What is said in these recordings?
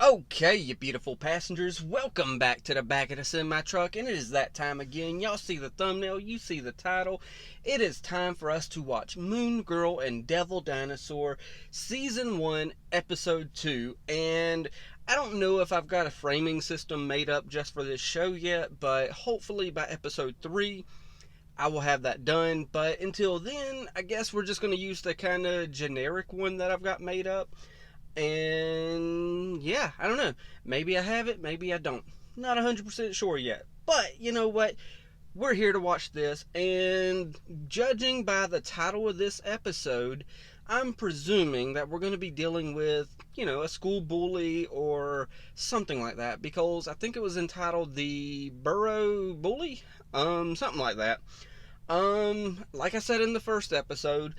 Okay, you beautiful passengers, welcome back to the back of the semi-truck, and it is that time again. Y'all see the thumbnail, you see the title. It is time for us to watch Moon Girl and Devil Dinosaur Season 1, Episode 2, and I don't know if I've got a framing system made up just for this show yet, but hopefully by Episode 3, I will have that done. But until then, I guess we're just going to use the kind of generic one that I've got made up. And yeah, I don't know. Maybe I have it, maybe I don't. Not 100% sure yet. But you know what? We're here to watch this, and judging by the title of this episode, I'm presuming that we're going to be dealing with, a school bully or something like that, because I think it was entitled The Burrow Bully? Something like that. Like I said in the first episode,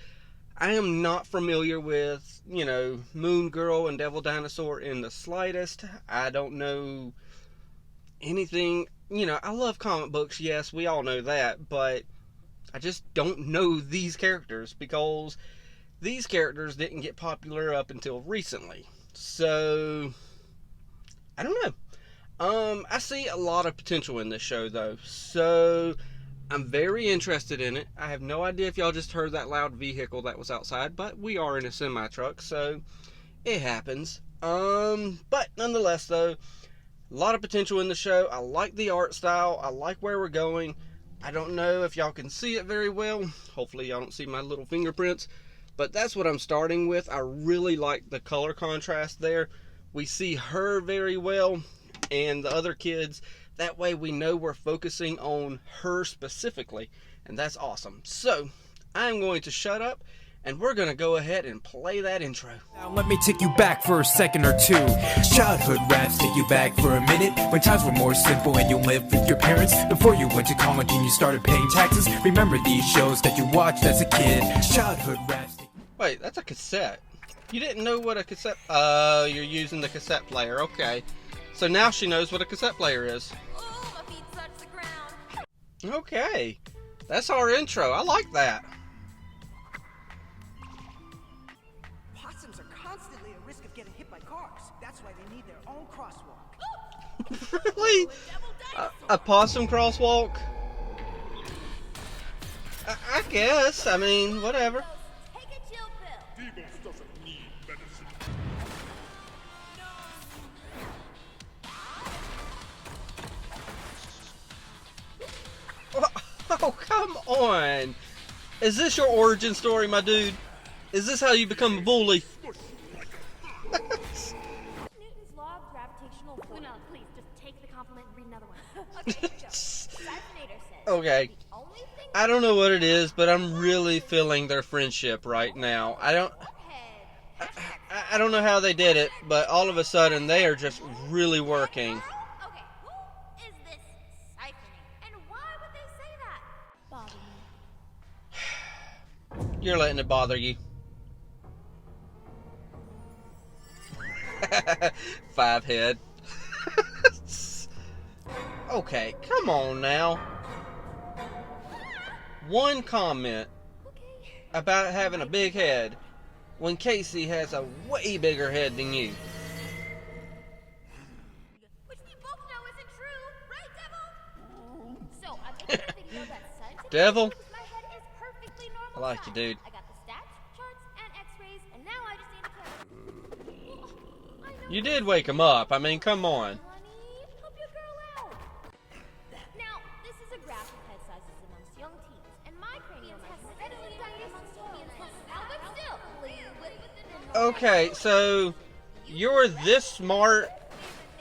I am not familiar with, Moon Girl and Devil Dinosaur in the slightest. I don't know anything. I love comic books, yes, we all know that, but I just don't know these characters because these characters didn't get popular up until recently. So, I don't know. I see a lot of potential in this show, though, so I'm very interested in it. I have no idea if y'all just heard that loud vehicle that was outside, but we are in a semi-truck, so it happens. But nonetheless, though, a lot of potential in the show. I like the art style. I like where we're going. I don't know if y'all can see it very well. Hopefully y'all don't see my little fingerprints, but that's what I'm starting with. I really like the color contrast there. We see her very well and the other kids. That way we know we're focusing on her specifically, and that's awesome. So, I'm going to shut up, and we're going to go ahead and play that intro. Now let me take you back for a second or two. Childhood raps take you back for a minute, when times were more simple and you lived with your parents. Before you went to college and you started paying taxes, remember these shows that you watched as a kid. Childhood raps take... Wait, that's a cassette. You didn't know what a cassette... you're using the cassette player, okay. So now she knows what a cassette player is. Oh, my feet touch the ground. Okay, that's our intro. I like that. Possums are constantly at risk of getting hit by cars. That's why they need their own crosswalk. Really? A possum crosswalk? I guess. I mean, whatever. Take a chill pill. Grievous doesn't need medicine. Oh, come on. Is this your origin story, my dude? Is this how you become a bully? Newton's law of gravitational force. No, please, just take the compliment and read another one. Okay, so, Siphinator says... Okay. The only thing... I don't know what it is, but I'm really feeling their friendship right now. I don't know how they did it, but all of a sudden they are just really working. Okay, who is this siphoning? And why would they say that? Bother me. You're letting it bother you. 5 head. Okay, come on now. One comment about having a big head when Casey has a way bigger head than you. Which we both know isn't true, right, Devil? So, I'm in a video that scientifically Devil? proves my head is perfectly normal I like you, size. dude. I got the stats, charts, and x-rays, and now I just need a camera. I know You did wake him up. I mean, come on. honey. Help your girl out. Now, this is a graph of head sizes amongst young teens, and my cranium has steadily increased amongst teens. But still, Okay, so you're this smart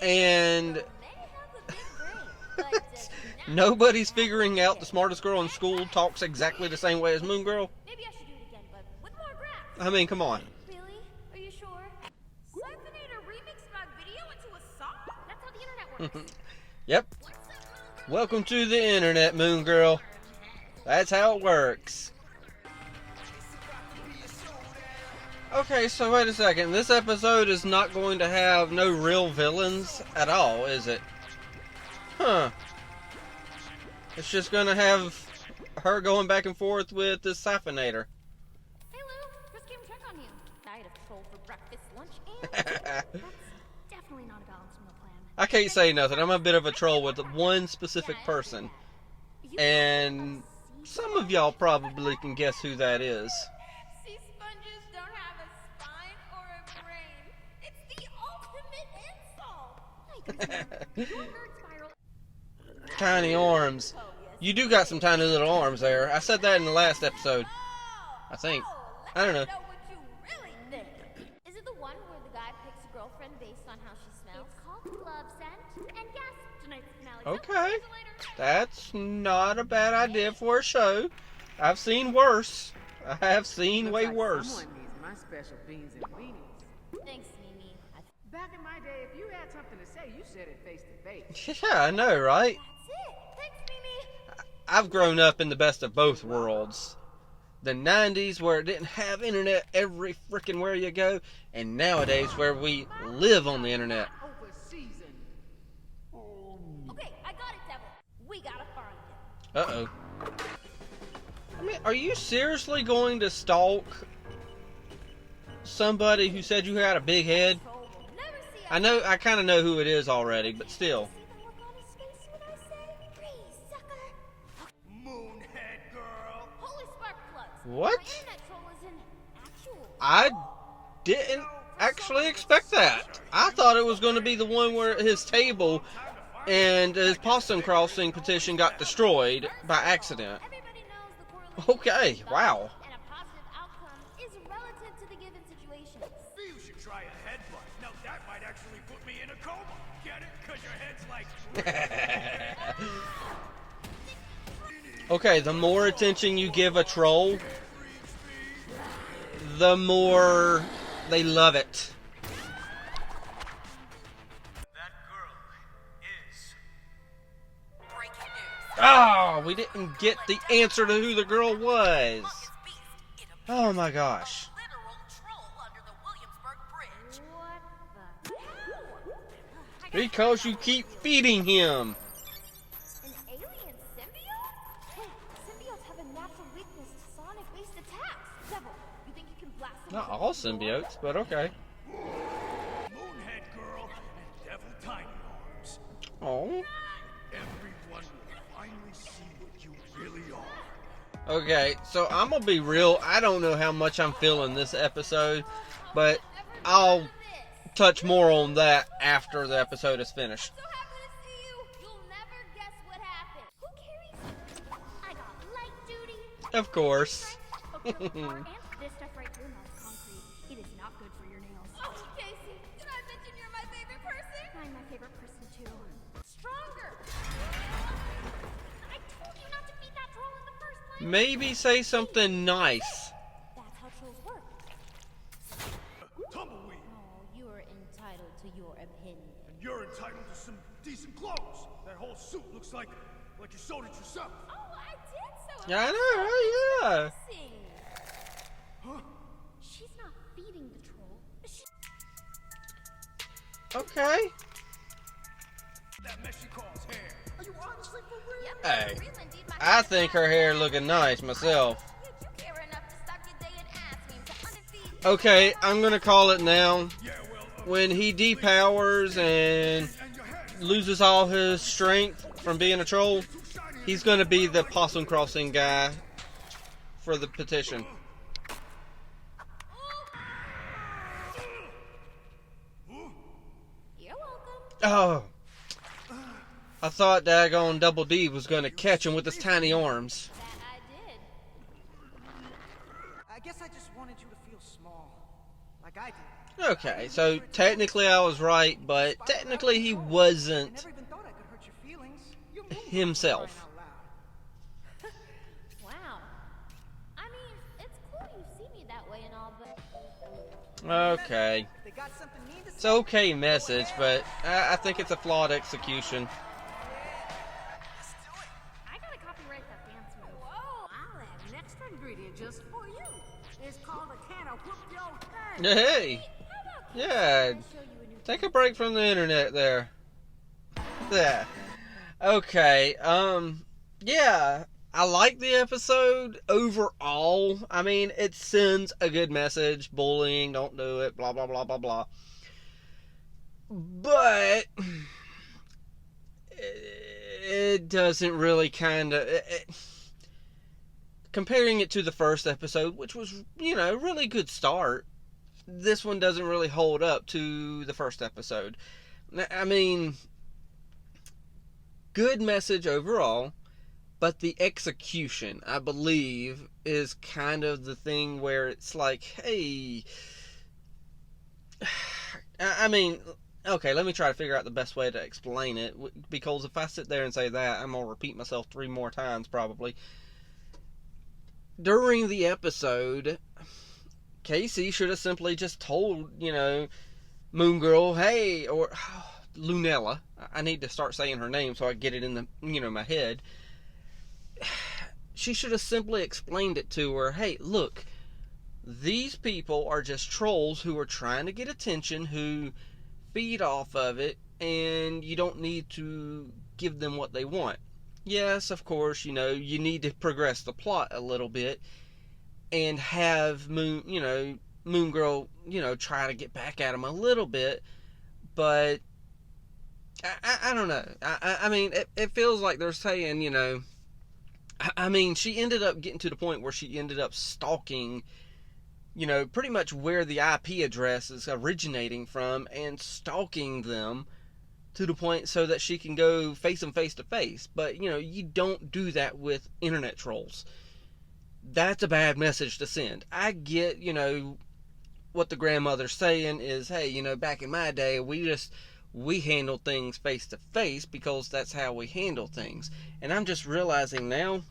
and may have a big brain, but does not nobody's figuring out the smartest girl in school talks exactly the same way as Moon Girl? Maybe I should do it again, but with more graphs. I mean, come on. Really? Are you sure? Siphinator remixed my video into a song? That's how the internet works. Yep. Welcome to the internet, Moon Girl. That's how it works. Okay, so wait a second. This episode is not going to have no real villains at all, is it? Huh. It's just going to have her going back and forth with this Siphinator. Hey Lou, just came to check on you. Diet of troll for breakfast, lunch, and dinner. That's definitely not I can't say nothing. I'm a bit of a troll with one specific person. And some of y'all probably can guess who that is. Sea sponges don't have a spine or a brain. It's the ultimate insult. Tiny arms. You do got some tiny little arms there. I said that in the last episode. I think. I don't know. Know what you really think. Is it the one where the guy picks a girlfriend based on how she smells? It's called Love Scent. And yes, tonight's finale. Okay. That's not a bad idea for a show. I've seen worse. I have seen way worse. Someone needs my special beans and weenies. Thanks, Mimi. Back in my day, if you had something to say, you said it face to face. Yeah, I know, right? That's it. Thanks, Mimi. I've grown up in the best of both worlds. The 90s where it didn't have internet every frickin' where you go, and nowadays where we live on the internet. Over season. Okay, I got it, Devil. We gotta find him. Uh-oh. I mean, are you seriously going to stalk somebody who said you had a big head? Troll will never see us. I know, I kind of know who it is already, but still. See the look on his face when I say, freeze, sucker. Moonhead girl. Holy spark plugs. What? My internet troll is an actual. I didn't actually expect that. I thought it was going to be the one where his table and his possum crossing petition got destroyed by accident. Everybody knows the correlation Okay, between wow. and a positive outcome is relative to the given situation. You should try a headbutt. Now that might actually put me in a coma. Get it? Because your head's like... Okay, the more attention you give a troll, the more they love it. That girl is... Breaking news. Oh, we didn't get the answer to who the girl was. Longest beast in a Oh my gosh. literal troll under the Williamsburg Bridge. What the hell? Because you keep feeding him. An alien symbiote? Wait, symbiotes have a natural weakness to sonic-based attacks. Devil, you think you can blast them Not with all a sword? symbiotes, but okay. Moonhead girl and Devil Tiny Arms. Oh. Everyone will finally see what you really are. Okay, so I'm gonna be real. I don't know how much I'm feeling this episode, but I'll touch more on that after the episode is finished. So happy to see you. You'll never guess what happened. Who carries? I got light duty. Of course. This stuff right here melts concrete. It is not good for your nails. Oh, Casey, did I mention you're my favorite person? I'm my favorite person too. Stronger. I told you not to feed that troll in the first place. Maybe say something nice. That's how trolls work. Tumbleweed. Oh, you are entitled to your opinion. And you're entitled to some decent clothes. That whole suit looks like you sewed it yourself. Oh, I did so. Yeah, I know, right? Yeah. She's not feeding the troll. Okay. That mess she calls hair. Are you honestly for real? Yep, Hey, for real indeed, my I think her hair looking nice myself. You care enough to suck your day and ass means to undefeated. Okay, I'm gonna call it now. Yeah, well, When he depowers and and your head loses all his strength from being a troll, he's gonna be the possum crossing guy for the petition. You're welcome. Oh. I thought daggone Double D was gonna catch him with his tiny arms. That I did. I guess I just wanted you to feel small, like I did. Okay, so technically I was right, but technically he I wasn't never even thought I could hurt your feelings. You're moving himself. crying out loud. Wow. I mean, it's cool you see me that way and all, but Okay. They got something mean to It's say. okay message, but I think it's a flawed execution. I gotta copyright that dance move. Whoa! I'll add an extra ingredient just for you. It's called a can of whoop your tail. Hey, yeah, take a break from the internet there. Yeah. Okay, yeah, I like the episode overall. I mean, it sends a good message. Bullying, don't do it, blah, blah, blah, blah, blah. But it doesn't really comparing it to the first episode, which was, a really good start, this one doesn't really hold up to the first episode. I mean, good message overall, but the execution, I believe, is kind of the thing where it's like, hey, I mean, okay, let me try to figure out the best way to explain it, because if I sit there and say that, I'm going to repeat myself 3 more times, probably. During the episode, Casey should have simply just told, Moon Girl, hey, or Lunella. I need to start saying her name so I get it in the, my head. She should have simply explained it to her. Hey, look, these people are just trolls who are trying to get attention, who feed off of it, and you don't need to give them what they want. Yes, of course, you need to progress the plot a little bit and have Moon Girl, try to get back at him a little bit, but I don't know. I mean, it feels like they're saying, I mean, she ended up getting to the point where she ended up stalking, pretty much where the IP address is originating from, and stalking them to the point so that she can go face them face to face. But, you don't do that with internet trolls. That's a bad message to send. I get, what the grandmother's saying is, hey, back in my day, we handled things face to face because that's how we handle things. And I'm just realizing now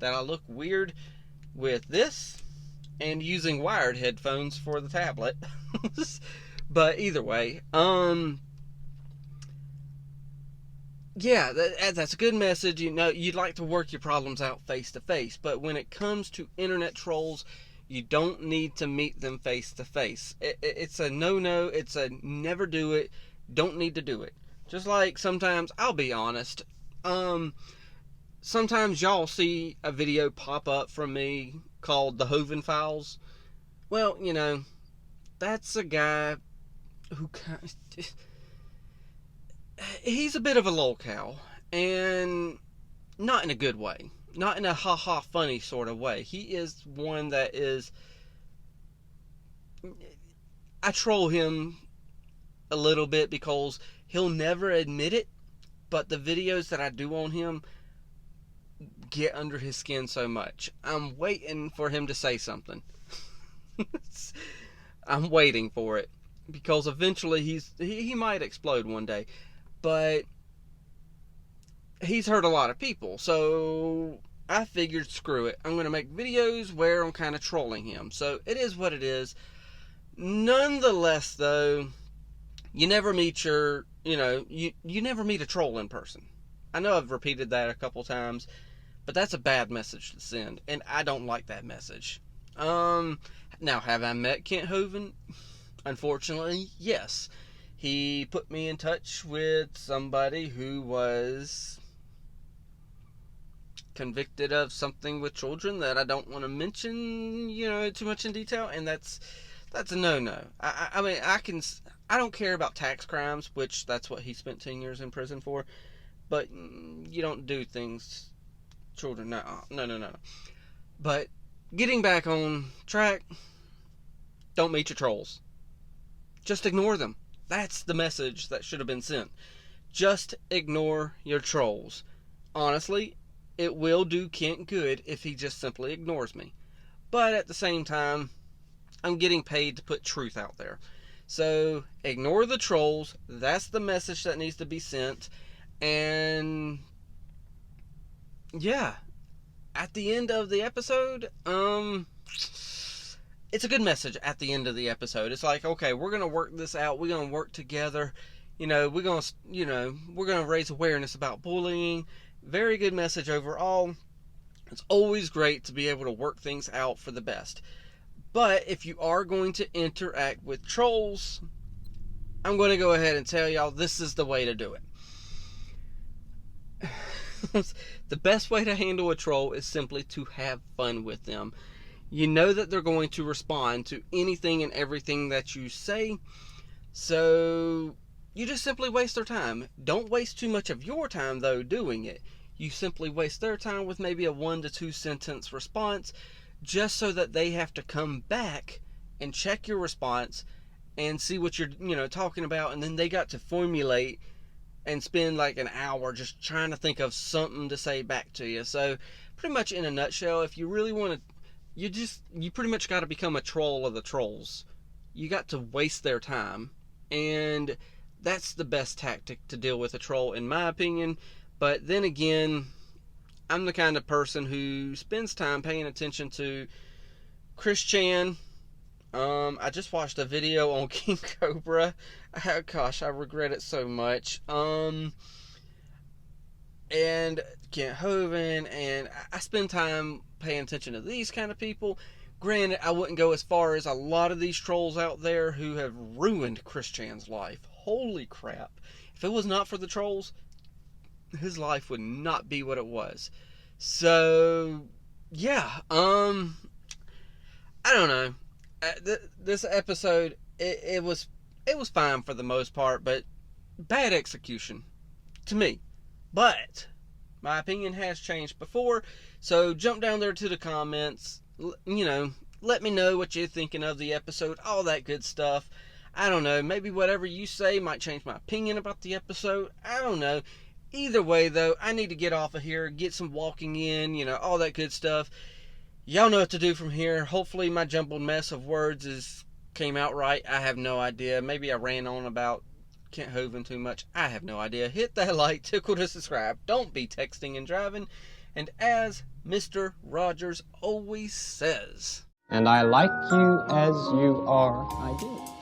that I look weird with this and using wired headphones for the tablet. But either way, yeah, that's a good message. You'd like to work your problems out face to face, but when it comes to internet trolls, you don't need to meet them face to face. It's a no-no. It's a never do it. Don't need to do it. Just like sometimes, I'll be honest, sometimes y'all see a video pop up from me called the Hoven Files. Well, that's a guy who he's a bit of a lolcow, and not in a good way. Not in a ha-ha funny sort of way. He is one that is... I troll him a little bit because he'll never admit it, but the videos that I do on him get under his skin so much. I'm waiting for him to say something. I'm waiting for it, because eventually he might explode one day. But he's hurt a lot of people, so I figured, screw it. I'm going to make videos where I'm kind of trolling him. So it is what it is. Nonetheless, though, you never meet you never meet a troll in person. I know I've repeated that a couple times, but that's a bad message to send, and I don't like that message. Now, have I met Kent Hoven? Unfortunately, yes. He put me in touch with somebody who was convicted of something with children that I don't want to mention, too much in detail, and that's a no-no. I mean, I don't care about tax crimes, which that's what he spent 10 years in prison for, but you don't do things, children, no. But getting back on track, don't meet your trolls. Just ignore them. That's the message that should have been sent. Just ignore your trolls. Honestly, it will do Kent good if he just simply ignores me. But at the same time, I'm getting paid to put truth out there. So, ignore the trolls. That's the message that needs to be sent. And yeah, at the end of the episode, it's a good message at the end of the episode. It's like, okay, we're going to work this out. We're going to work together. We're going to raise awareness about bullying. Very good message overall. It's always great to be able to work things out for the best. But if you are going to interact with trolls, I'm going to go ahead and tell y'all this is the way to do it. The best way to handle a troll is simply to have fun with them. You know that they're going to respond to anything and everything that you say, so you just simply waste their time. Don't waste too much of your time, though, doing it. you simply waste their time with maybe a 1 to 2 sentence response, just so that they have to come back and check your response and see what you're talking about, and then they got to formulate and spend like an hour just trying to think of something to say back to you. So pretty much in a nutshell, if you really want to, you pretty much got to become a troll of the trolls. You got to waste their time, and that's the best tactic to deal with a troll, in my opinion. But then again, I'm the kind of person who spends time paying attention to Chris Chan. I just watched a video on King Cobra. Oh, gosh, I regret it so much. And Kent Hovind, and I spend time paying attention to these kind of people. Granted, I wouldn't go as far as a lot of these trolls out there who have ruined Chris Chan's life. Holy crap. If it was not for the trolls, his life would not be what it was. So, yeah, I don't know. This episode, it was fine for the most part, but bad execution to me. But my opinion has changed before, so jump down there to the comments. Let me know what you're thinking of the episode, all that good stuff. I don't know, maybe whatever you say might change my opinion about the episode. I don't know. Either way, though, I need to get off of here, get some walking in, all that good stuff. Y'all know what to do from here. Hopefully my jumbled mess of words came out right. I have no idea. Maybe I ran on about Kent Hovind too much. I have no idea. Hit that like, tickle to subscribe. Don't be texting and driving. And as Mr. Rogers always says, and I like you as you are, I do.